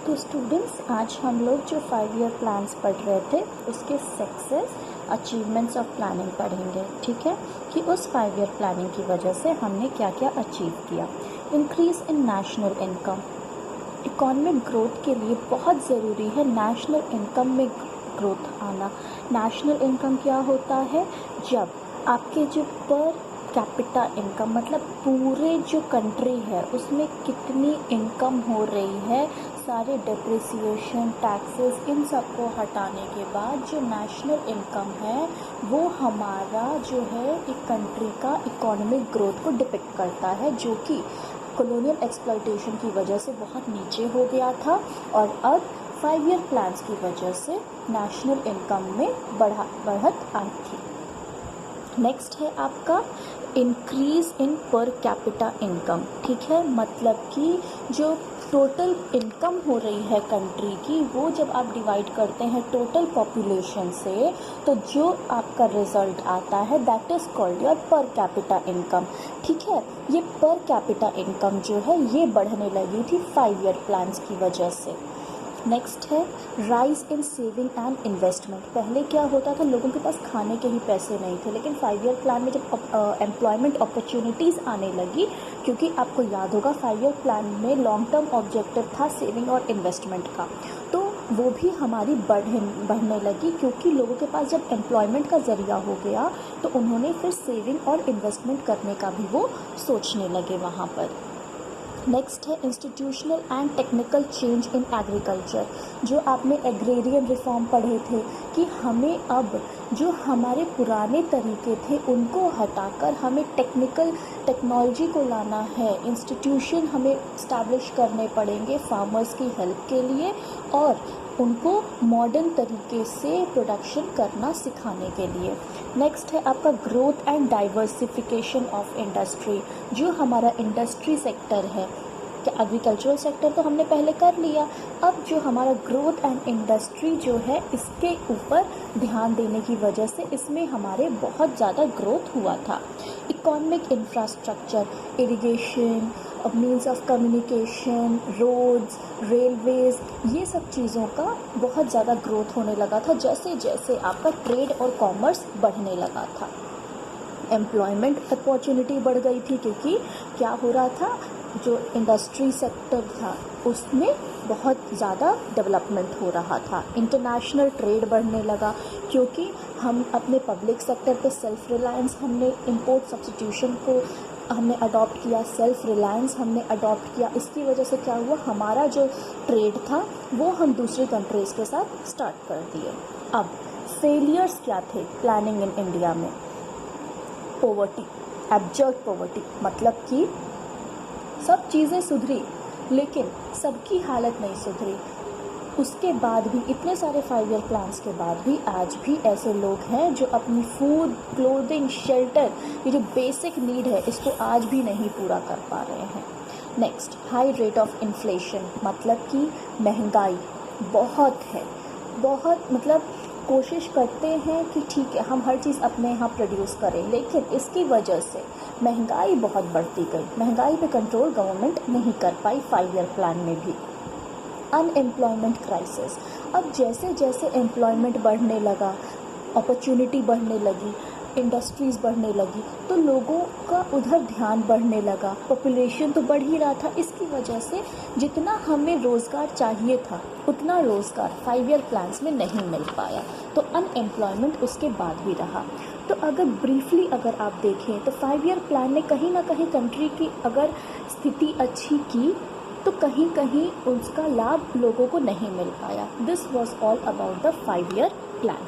तो स्टूडेंट्स, आज हम लोग जो 5 ईयर प्लान्स पढ़ रहे थे उसके सक्सेस अचीवमेंट्स ऑफ प्लानिंग पढ़ेंगे। ठीक है, कि उस 5 ईयर प्लानिंग की वजह से हमने क्या क्या अचीव किया। Increase in national income, economic growth के लिए बहुत ज़रूरी है नेशनल इनकम में ग्रोथ आना। नेशनल इनकम क्या होता है? जब आपके जो पर कैपिटा इनकम, मतलब पूरे जो कंट्री है उसमें कितनी इनकम हो रही है, सारे डिप्रिसिएशन, टैक्सेस, इन सबको हटाने के बाद जो नेशनल इनकम है वो हमारा जो है एक कंट्री का इकोनॉमिक ग्रोथ को डिपिक्ट करता है, जो कि कॉलोनियल एक्सप्लॉयटेशन की वजह से बहुत नीचे हो गया था और अब 5 ईयर प्लान्स की वजह से नेशनल इनकम में बढ़त आई थी। नेक्स्ट है आपका increase in per capita income. ठीक है, मतलब कि जो टोटल इनकम हो रही है कंट्री की, वो जब आप डिवाइड करते हैं टोटल पॉपुलेशन से, तो जो आपका रिजल्ट आता है that is called your per capita income. ठीक है, ये पर कैपिटा इनकम जो है ये बढ़ने लगी थी 5 ईयर प्लान्स की वजह से। नेक्स्ट है rise in saving and investment. पहले क्या होता था, लोगों के पास खाने के ही पैसे नहीं थे, लेकिन 5 ईयर प्लान में जब एम्प्लॉयमेंट अपॉर्चुनिटीज़ आने लगी, क्योंकि आपको याद होगा 5 ईयर प्लान में लॉन्ग टर्म ऑब्जेक्टिव था सेविंग और इन्वेस्टमेंट का, तो वो भी हमारी बढ़ने लगी, क्योंकि लोगों के पास जब एम्प्लॉयमेंट का ज़रिया हो गया तो उन्होंने फिर सेविंग और इन्वेस्टमेंट करने का भी वो सोचने लगे वहाँ पर। नेक्स्ट है institutional and technical change in agriculture. जो आपने एग्रेरियन रिफॉर्म पढ़े थे कि हमें अब जो हमारे पुराने तरीके थे उनको हटाकर हमें टेक्नोलॉजी को लाना है। इंस्टीट्यूशन हमें इस्टेब्लिश करने पड़ेंगे फार्मर्स की हेल्प के लिए और उनको मॉडर्न तरीके से प्रोडक्शन करना सिखाने के लिए। नेक्स्ट है आपका growth and diversification of industry. जो हमारा इंडस्ट्री सेक्टर है, एग्रीकल्चरल सेक्टर तो हमने पहले कर लिया, अब जो हमारा ग्रोथ एंड इंडस्ट्री जो है इसके ऊपर ध्यान देने की वजह से इसमें हमारे बहुत ज़्यादा ग्रोथ हुआ था। Economic infrastructure, irrigation, means of communication, roads, railways, ये सब चीज़ों का बहुत ज़्यादा ग्रोथ होने लगा था जैसे जैसे आपका ट्रेड और कॉमर्स बढ़ने लगा था। एम्प्लॉयमेंट अपॉर्चुनिटी बढ़ गई थी, क्योंकि क्या हो रहा था, जो इंडस्ट्री सेक्टर था उसमें बहुत ज़्यादा डेवलपमेंट हो रहा था। इंटरनेशनल ट्रेड बढ़ने लगा, क्योंकि हम अपने पब्लिक सेक्टर पे सेल्फ रिलायंस, हमने इंपोर्ट सब्स्टिट्यूशन को हमने अडॉप्ट किया, सेल्फ रिलायंस हमने अडॉप्ट किया। इसकी वजह से क्या हुआ, हमारा जो ट्रेड था वो हम दूसरी कंट्रीज़ के साथ स्टार्ट कर दिए। अब फेलियर्स क्या थे प्लानिंग इन इंडिया में? पॉवर्टी, एब्जर्ट पॉवर्टी, मतलब कि सब चीज़ें सुधरी लेकिन सबकी हालत नहीं सुधरी। उसके बाद भी इतने सारे 5 ईयर प्लान्स के बाद भी आज भी ऐसे लोग हैं जो अपनी फूड, क्लोथिंग, शेल्टर, ये जो बेसिक नीड है इसको आज भी नहीं पूरा कर पा रहे हैं। Next, high rate of inflation, मतलब कि महंगाई बहुत है, बहुत, मतलब कोशिश करते हैं कि ठीक है हम हर चीज़ अपने यहाँ प्रोड्यूस करें, लेकिन इसकी वजह से महंगाई बहुत बढ़ती गई। महंगाई पे कंट्रोल गवर्नमेंट नहीं कर पाई 5 ईयर प्लान में भी। अनएम्प्लॉयमेंट क्राइसिस, अब जैसे जैसे एम्प्लॉयमेंट बढ़ने लगा, अपॉर्चुनिटी बढ़ने लगी, इंडस्ट्रीज़ बढ़ने लगी, तो लोगों का उधर ध्यान बढ़ने लगा, पॉपुलेशन तो बढ़ ही रहा था। इसकी वजह से जितना हमें रोज़गार चाहिए था उतना रोज़गार 5 ईयर प्लान्स में नहीं मिल पाया, तो अनएम्प्लॉयमेंट उसके बाद भी रहा। तो अगर ब्रीफली अगर आप देखें तो 5 ईयर प्लान ने कहीं ना कहीं कंट्री की अगर स्थिति अच्छी की तो कहीं कहीं उसका लाभ लोगों को नहीं मिल पाया। This was all about the 5 year plan.